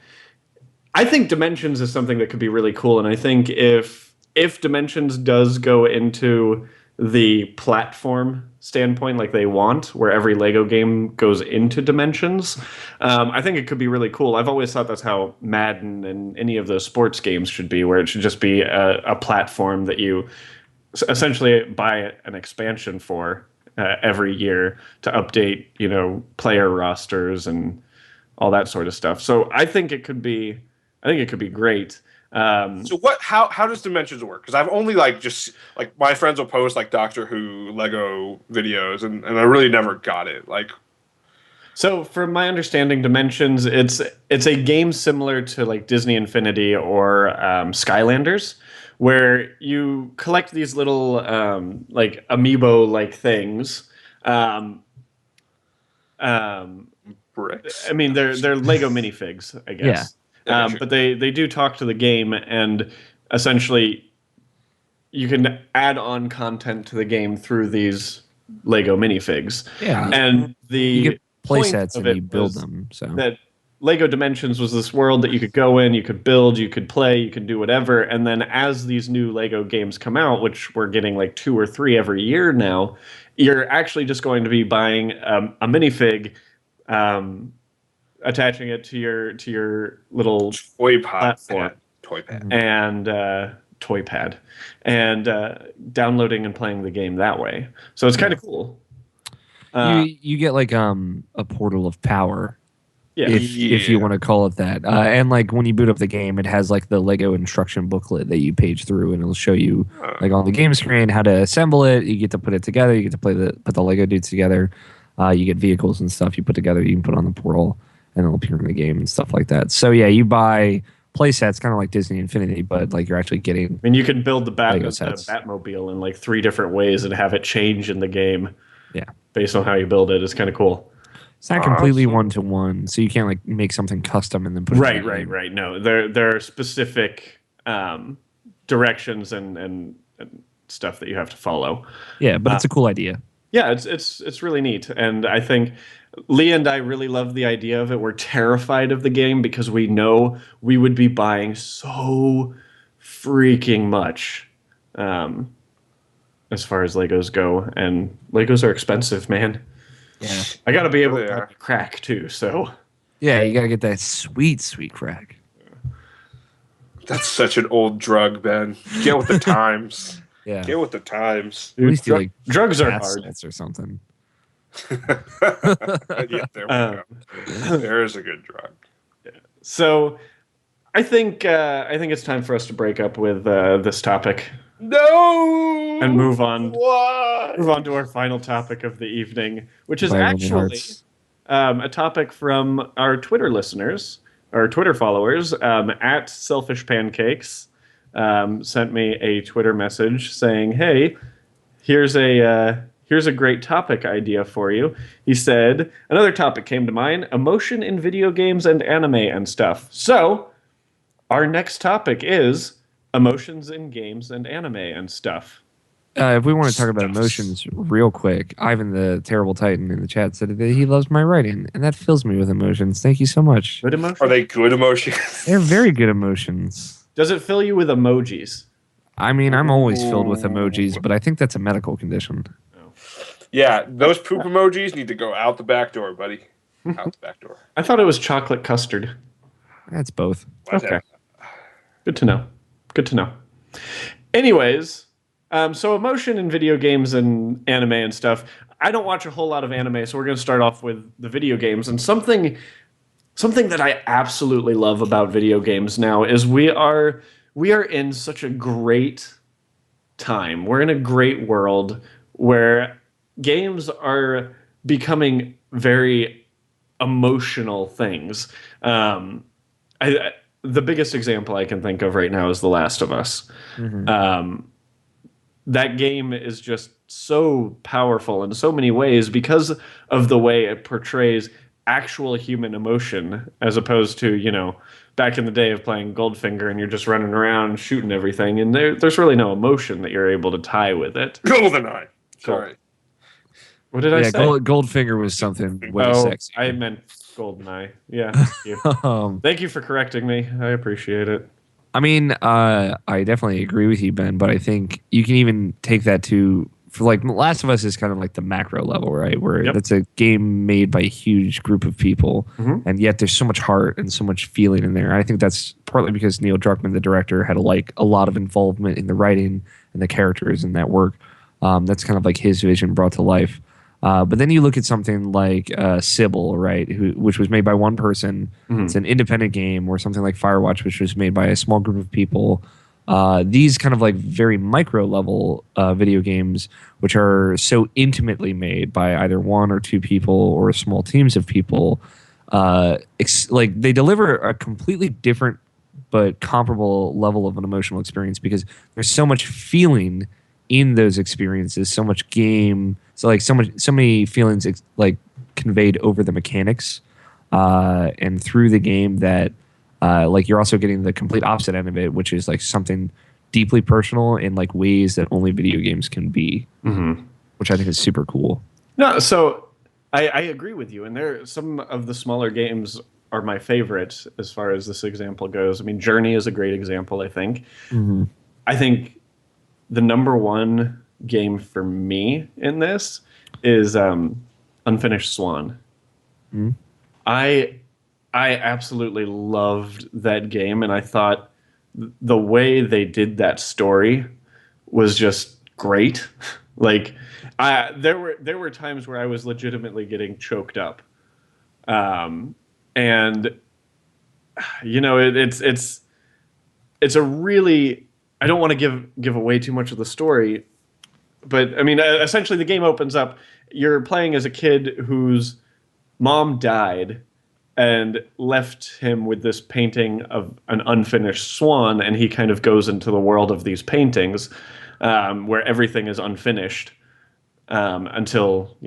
think dimensions is something that could be really cool, and I think if dimensions does go into the platform standpoint like they want, where every Lego game goes into dimensions, I think it could be really cool. I've always thought that's how Madden and any of those sports games should be, where it should just be a platform that you essentially buy an expansion for every year to update, player rosters and all that sort of stuff. So I think it could be great. So what? How does Dimensions work? Because I've only just my friends will post Doctor Who Lego videos, and I really never got it. So from my understanding, Dimensions, it's a game similar to Disney Infinity or Skylanders, where you collect these little amiibo things. Bricks. I mean, they're Lego minifigs, I guess. Yeah. Sure. But they do talk to the game, and essentially you can add on content to the game through these Lego minifigs. Yeah. And you get play point sets of and it you build was them. So that Lego Dimensions was this world that you could go in, you could build, you could play, you could do whatever. And then as these new Lego games come out, which we're getting 2 or 3 every year now, you're actually just going to be buying a minifig, attaching it to your little toy platform pad. and toy pad, and downloading and playing the game that way. So it's kind of cool. you get a portal of power, Yeah. if you want to call it that. And when you boot up the game, it has the Lego instruction booklet that you page through, and it'll show you on the game screen how to assemble it. You get to put it together. You get to put the Lego dudes together. You get vehicles and stuff you put together. You can put on the portal, and it'll appear in the game and stuff like that. So yeah, you buy play sets, kind of like Disney Infinity, but you're actually getting. And you can build the sets. Batmobile in 3 different ways and have it change in the game. Yeah, based on how you build it. It's kind of cool. It's not completely one-to-one, so you can't make something custom and then put it in the game. Right. No, there are specific directions and stuff that you have to follow. Yeah, but it's a cool idea. Yeah, it's really neat, and I think Lee and I really love the idea of it. We're terrified of the game because we know we would be buying so freaking much, as far as Legos go, and Legos are expensive, man. Yeah, I got to be able to crack too. So yeah, you got to get that sweet crack. That's such an old drug, Ben. Get with the times. Yeah, Get with the times. at least you drugs are bath hard salts or something. Yeah, there we go. There's a good drug. So I think it's time for us to break up with this topic. No. And move on. Why? Move on to our final topic of the evening, which is actually a topic from our Twitter listeners, our Twitter followers. At Selfish Pancakes sent me a Twitter message saying, "Hey, here's a great topic idea for you." He said, "Another topic came to mind: emotion in video games and anime and stuff." So, our next topic is emotions in games and anime and stuff. If we want to talk about emotions real quick, Ivan the Terrible Titan in the chat said that he loves my writing, and that fills me with emotions. Thank you so much. Good emotions? Are they good emotions? They're very good emotions. Does it fill you with emojis? I mean, I'm always filled with emojis, but I think that's a medical condition. Yeah, those poop emojis need to go out the back door, buddy. Out the back door. I thought it was chocolate custard. That's both. Okay. Good to know. Good to know. Anyways, so emotion in video games and anime and stuff. I don't watch a whole lot of anime, so we're going to start off with the video games. And something that I absolutely love about video games now is we are in such a great time. We're in a great world where games are becoming very emotional things. The biggest example I can think of right now is The Last of Us. Mm-hmm. That game is just so powerful in so many ways because of the way it portrays actual human emotion, as opposed to, back in the day of playing Goldfinger and you're just running around shooting everything, and there's really no emotion that you're able to tie with it. GoldenEye. Sorry. What did I Yeah, say? Goldfinger was something way sexy. I meant GoldenEye. Yeah, thank you. Thank you for correcting me. I appreciate it. I mean, I definitely agree with you, Ben, but I think you can even take that for like Last of Us is kind of like the macro level, right? Where Yep. that's a game made by a huge group of people, and yet there's so much heart and so much feeling in there. I think that's partly because Neil Druckmann, the director, had a lot of involvement in the writing and the characters in that work. That's kind of like his vision brought to life. But then you look at something like Sybil, right, which was made by one person. It's an independent game, or something like Firewatch, which was made by a small group of people. These kind of like very micro level video games, which are so intimately made by either one or two people or small teams of people, like they deliver a completely different but comparable level of an emotional experience because there's so much feeling in those experiences, so much game, so many feelings like conveyed over the mechanics and through the game that like you're also getting the complete opposite end of it, which is like something deeply personal in like ways that only video games can be, which I think is super cool. No, so I agree with you, and some of the smaller games are my favorite as far as this example goes. I mean, Journey is a great example, I think. I think the number one game for me in this is Unfinished Swan. I absolutely loved that game, and I thought the way they did that story was just great. Like, there were times where I was legitimately getting choked up, and it's a really, I don't want to give away too much of the story, but I mean, essentially the game opens up. You're playing as a kid whose mom died and left him with this painting of an unfinished swan, and he kind of goes into the world of these paintings where everything is unfinished until,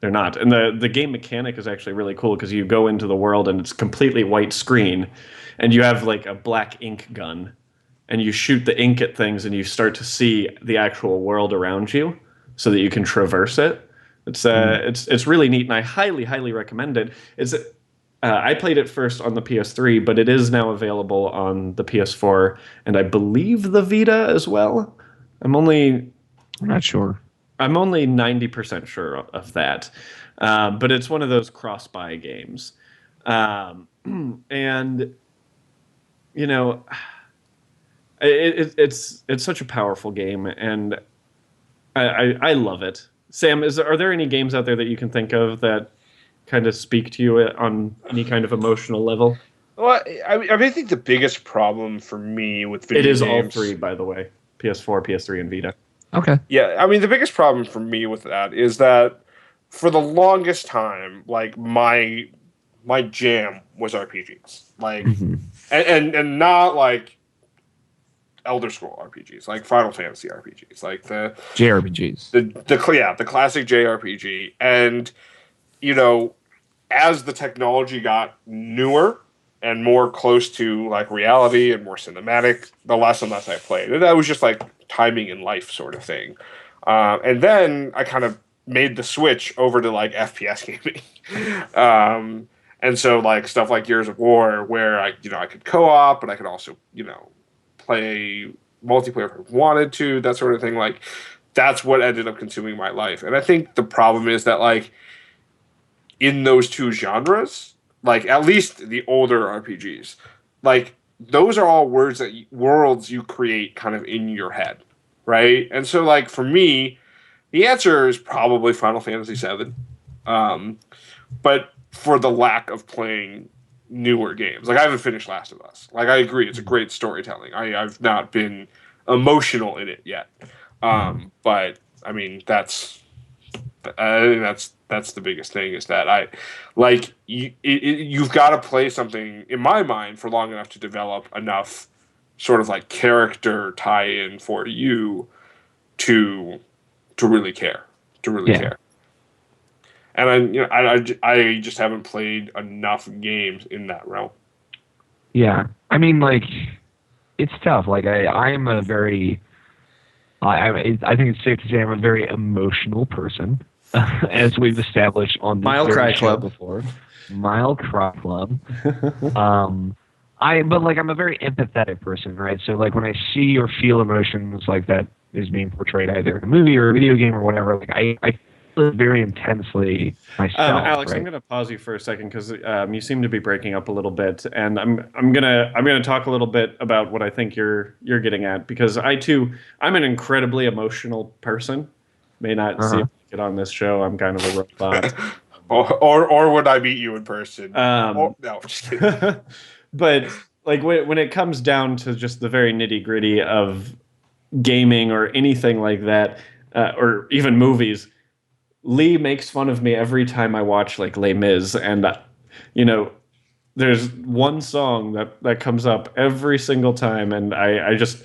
they're not. And the game mechanic is actually really cool because you go into the world and it's completely white screen, and you have like a black ink gun, and you shoot the ink at things and you start to see the actual world around you so that you can traverse it. It's really neat, and I highly recommend it. I played it first on the PS3, but it is now available on the PS4 and I believe the Vita as well. I'm not sure. I'm only 90% sure of that, but it's one of those cross-buy games, and it's such a powerful game, and I love it. Sam, are there any games out there that you can think of that kind of speak to you on any kind of emotional level? Well, I think the biggest problem for me with video games... It is all three, by the way. PS4, PS3, and Vita. Okay. Yeah, I mean, the biggest problem for me with that is that for the longest time, like, my jam was RPGs. Like, and not, like, Elder Scroll RPGs, like Final Fantasy RPGs, like the JRPGs. The classic JRPG. And, as the technology got newer and more close to like reality and more cinematic, the less and less I played. And that was just like timing in life sort of thing. And then I kind of made the switch over to like FPS gaming. And so like stuff like Gears of War, where I could co-op, but I could also, play multiplayer if I wanted to, that sort of thing. Like, that's what ended up consuming my life. And I think the problem is that, like, in those two genres, like, at least the older RPGs, like, those are all worlds you create kind of in your head, right? And so, like, for me, the answer is probably Final Fantasy VII. But for the lack of playing newer games. Like, I haven't finished Last of Us. Like, I agree, it's a great storytelling. I've not been emotional in it yet. But I mean, that's the biggest thing, is that you've got to play something, in my mind, for long enough to develop enough sort of like character tie-in for you to really care, care. And I just haven't played enough games in that realm. Yeah, I mean, like, it's tough. Like, I'm a very, I think it's safe to say I'm a very emotional person, as we've established on this Mile very Cry show Club. before. Mile Cry Club. But like, I'm a very empathetic person, right? So like, when I see or feel emotions like that is being portrayed either in a movie or a video game or whatever, like I feel it very intensely myself. Alex, right? I'm going to pause you for a second because you seem to be breaking up a little bit, and I'm gonna talk a little bit about what I think you're getting at, because I'm an incredibly emotional person. May not seem like it on this show. I'm kind of a robot. or would I meet you in person? No, I'm just kidding. But like when it comes down to just the very nitty gritty of gaming or anything like that, or even movies, Lee makes fun of me every time I watch like Les Mis, and there's one song that comes up every single time, and I just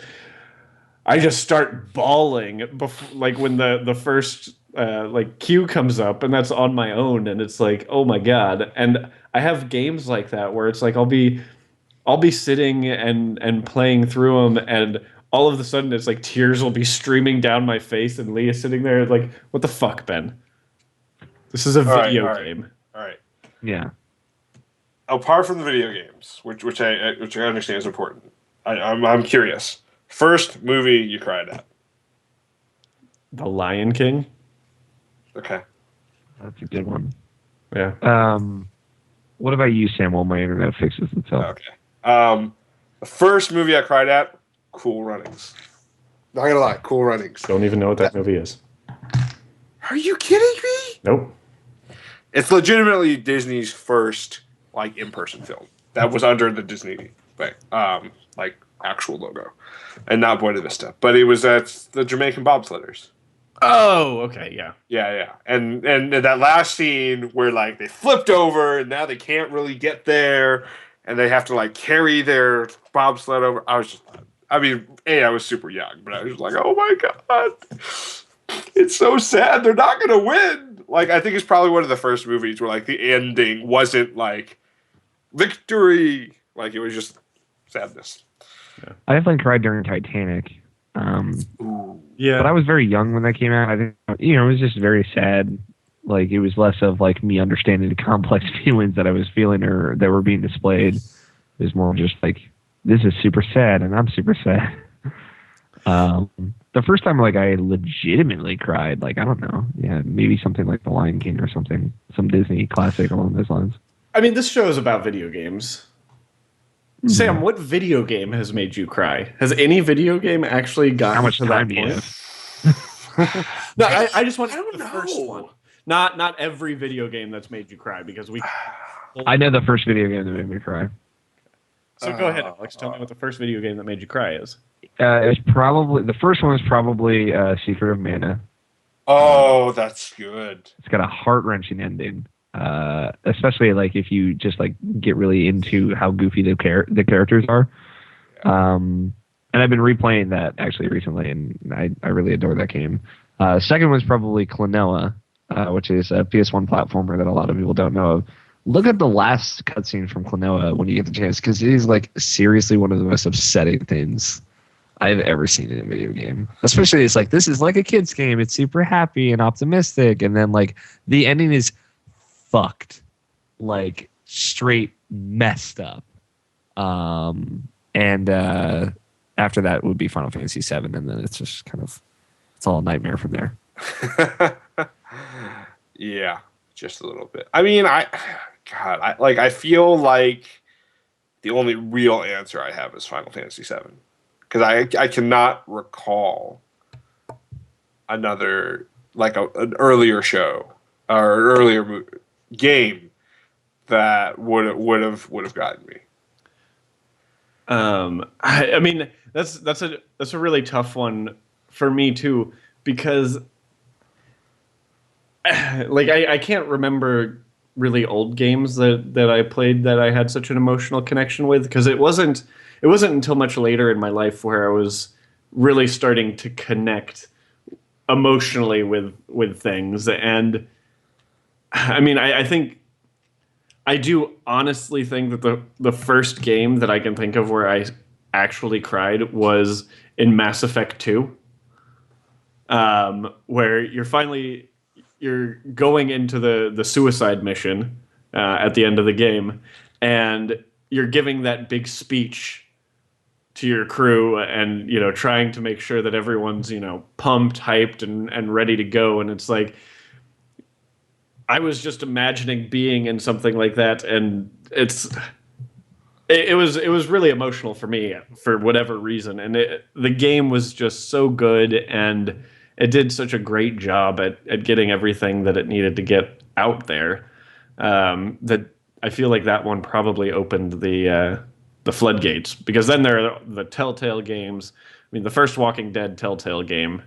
start bawling before, like when the first like cue comes up, and that's On My Own, and it's like, oh my god. And I have games like that where it's like I'll be sitting and playing through them, and all of a sudden it's like tears will be streaming down my face, and Lee is sitting there like, what the fuck, Ben? This is a video game. All right. Yeah. Apart from the video games, which I understand is important, I'm curious. First movie you cried at? The Lion King. Okay. That's a good one. Yeah. What about you, Sam, while my internet fixes itself? Okay. The first movie I cried at, Cool Runnings. Not gonna lie, Cool Runnings. Don't even know what that movie is. Are you kidding me? Nope. It's legitimately Disney's first like in-person film that was under the Disney like actual logo, and not Buena Vista, but it was at the Jamaican bobsledders. Oh, okay, yeah. Yeah. And that last scene where like they flipped over and now they can't really get there and they have to like carry their bobsled over. I was super young, but I was like, oh my god, it's so sad. They're not gonna win. Like, I think it's probably one of the first movies where like the ending wasn't like victory. Like, it was just sadness. Yeah. I definitely cried during Titanic. Yeah. But I was very young when that came out. I think, it was just very sad. Like, it was less of like me understanding the complex feelings that I was feeling or that were being displayed. It was more just like, this is super sad and I'm super sad. The first time like I legitimately cried, like, I don't know. Yeah, maybe something like The Lion King or something. Some Disney classic along those lines. I mean, this show is about video games. Mm-hmm. Sam, what video game has made you cry? Has any video game actually gotten How much to time that do you point? have? No, I just want the know. first one. Not every video game that's made you cry, because we. I know the first video game that made me cry. So go ahead, Alex. Tell me what the first video game that made you cry is. It was probably the first one was probably Secret of Mana. Oh, that's good. It's got a heart-wrenching ending, especially like if you just like get really into how goofy the characters are. And I've been replaying that actually recently, and I really adore that game. Second was probably Klonoa, which is a PS1 platformer that a lot of people don't know of. Look at the last cutscene from Klonoa when you get the chance, because it is like seriously one of the most upsetting things I've ever seen in a video game. Especially, it's like, this is like a kid's game. It's super happy and optimistic, and then like the ending is fucked, like straight messed up. And after that would be Final Fantasy VII, and then it's just kind of, it's all a nightmare from there. Yeah, just a little bit. I mean, I feel like the only real answer I have is Final Fantasy VII, because I cannot recall another like an earlier show or an earlier game that would have gotten me. I mean, that's a really tough one for me too, because like I can't remember really old games that I played that I had such an emotional connection with, because it wasn't until much later in my life where I was really starting to connect emotionally with things. And I mean, I think I do honestly think that the first game that I can think of where I actually cried was in Mass Effect 2, where you're going into the suicide mission at the end of the game, and you're giving that big speech to your crew, and trying to make sure that everyone's pumped, hyped, and ready to go. And it's like, I was just imagining being in something like that, and it was really emotional for me for whatever reason. And the game was just so good, and it did such a great job at getting everything that it needed to get out there, that I feel like that one probably opened the floodgates, because then there are the Telltale games. I mean, the first Walking Dead Telltale game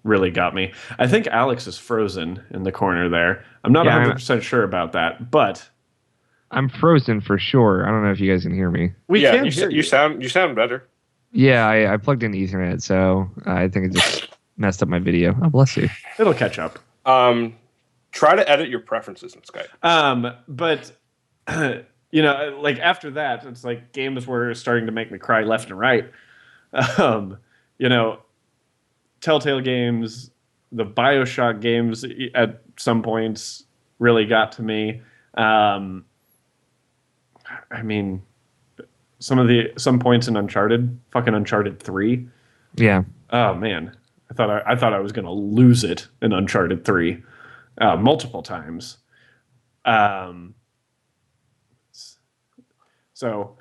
really got me. I think Alex is frozen in the corner there. I'm not 100% sure about that, but I'm frozen for sure. I don't know if you guys can hear me. We can hear you. You sound better. Yeah, I plugged in Ethernet, so I think it just messed up my video. Oh, bless you. It'll catch up. Try to edit your preferences in Skype. But like after that, it's like games were starting to make me cry left and right. Telltale games, the BioShock games at some points really got to me. I mean, some points in fucking Uncharted 3. Yeah. Oh man, I thought I was gonna lose it in Uncharted 3, multiple times. So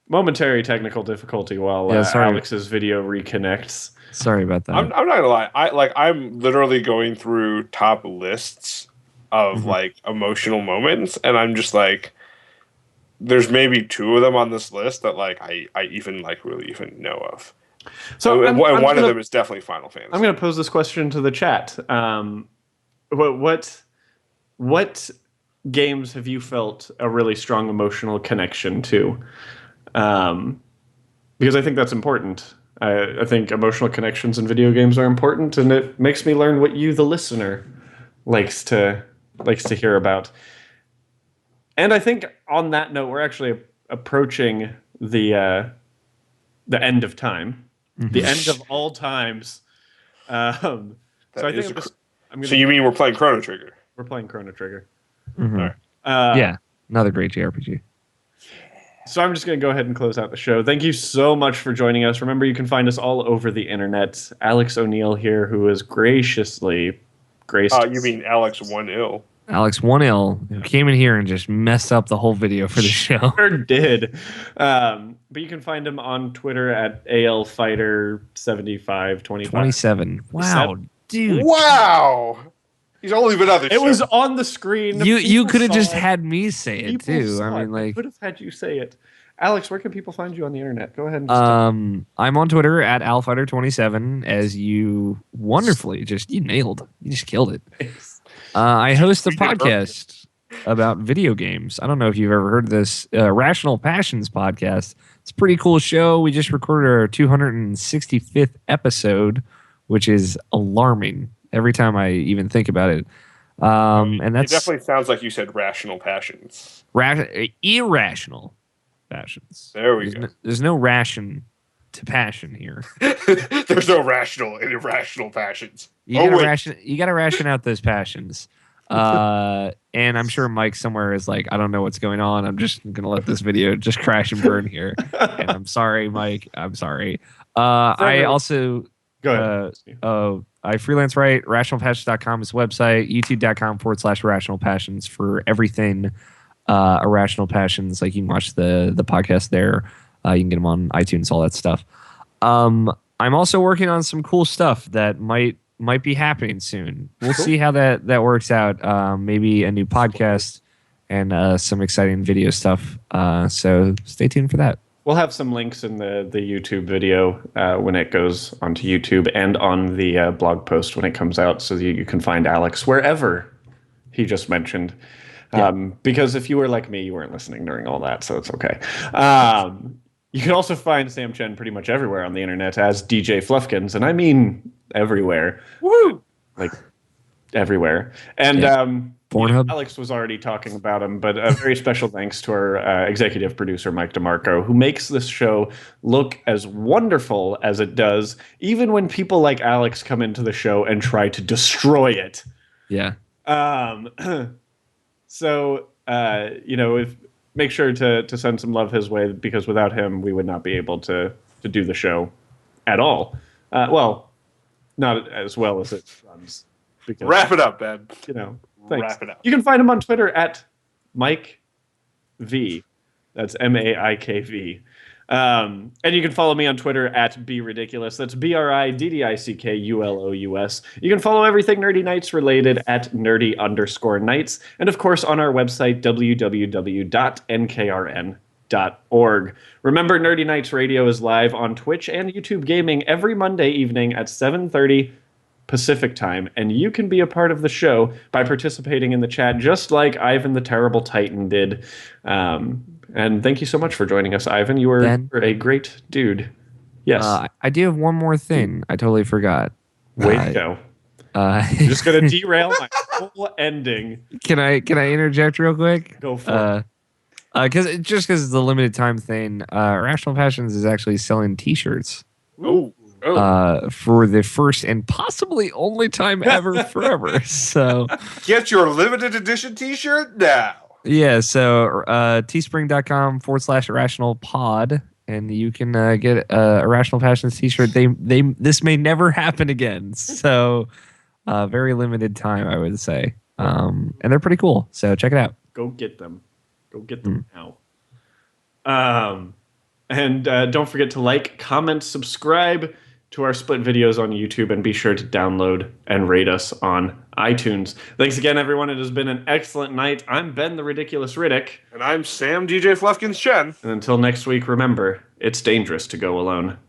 momentary technical difficulty while Alex's video reconnects. Sorry about that. I'm not gonna lie. I'm literally going through top lists of like emotional moments, and I'm just like, there's maybe 2 of them on this list that like I even like really even know of. So one of them is definitely Final Fantasy. I'm going to pose this question to the chat. What games have you felt a really strong emotional connection to? Because I think that's important. I think emotional connections in video games are important, and it makes me learn what you, the listener, likes to hear about. And I think on that note, we're actually approaching the end of time, the end of all times. So I think so you mean we're playing Chrono Trigger? We're playing Chrono Trigger. Mm-hmm. All right. Yeah, another great JRPG. So I'm just going to go ahead and close out the show. Thank you so much for joining us. Remember, you can find us all over the internet. Alex O'Neill here, who is graciously graced. You mean Alex 1-ill? Alex 1L, who came in here and just messed up the whole video for the show. Sure did. But you can find him on Twitter at ALFighter7525. 27. Wow, dude. Wow. He's only been on the show. It was on the screen. You could have just had me say it too. I mean, like, could have had you say it. Alex, where can people find you on the internet? Go ahead and I'm on Twitter at AlFighter27, as you wonderfully you nailed. You just killed it. I host a podcast about video games. I don't know if you've ever heard of this, Rational Passions podcast. It's a pretty cool show. We just recorded our 265th episode, which is alarming every time I even think about it. And that's it definitely sounds like you said rational passions. Irrational passions. There we go. There's no ration to passion here. There's no rational and irrational passions. You gotta ration out those passions. And I'm sure Mike somewhere is like, I don't know what's going on. I'm just gonna let this video just crash and burn here. And I'm sorry, Mike. I'm sorry. I also go ahead. I freelance write. RationalPassions.com is the website. YouTube.com/Rational Passions for everything Irrational Passions. Like, you can watch the podcast there. You can get them on iTunes, all that stuff. I'm also working on some cool stuff that might be happening soon. We'll see how that works out. Maybe a new podcast and some exciting video stuff. So stay tuned for that. We'll have some links in the YouTube video when it goes onto YouTube, and on the blog post when it comes out, so that you can find Alex wherever he just mentioned. Yeah. Because if you were like me, you weren't listening during all that, so it's okay. You can also find Sam Chen pretty much everywhere on the internet as DJ Fluffkins, and I mean everywhere. Woo! Like everywhere. And Pornhub. Alex was already talking about him, but a very special thanks to our executive producer, Mike DeMarco, who makes this show look as wonderful as it does, even when people like Alex come into the show and try to destroy it. Yeah. So, make sure to send some love his way, because without him, we would not be able to do the show at all. Well, not as well as it runs. Because, Wrap it up, Ben. Thanks. Wrap it up. You can find him on Twitter at Mike V. That's MAIKV. And you can follow me on Twitter at BRidiculous. That's BRIDDICKULOUS. You can follow everything Nerdy Nights related at nerdy_nights. And of course on our website, www.nkrn.org. Remember, Nerdy Nights Radio is live on Twitch and YouTube Gaming every Monday evening at 7:30 Pacific time, and you can be a part of the show by participating in the chat, just like Ivan the Terrible Titan did. And thank you so much for joining us, Ivan. You were a great dude. Yes. I do have one more thing. I totally forgot. Way to go. You're just going to derail my whole ending. Can I interject real quick? Go for it. Because it's a limited time thing, Irrational Passions is actually selling T-shirts. Oh. For the first and possibly only time ever forever. So get your limited edition T-shirt now. Yeah, so teespring.com/irrationalpod, and you can get Irrational Passions T-shirt. This may never happen again. So very limited time, I would say. And they're pretty cool. So check it out. Go get them. Go get them now. And don't forget to like, comment, subscribe to our split videos on YouTube, and be sure to download and rate us on iTunes. Thanks again, everyone. It has been an excellent night. I'm Ben the Ridiculous Riddick. And I'm Sam DJ Fluffkins Chen. And until next week, remember, it's dangerous to go alone.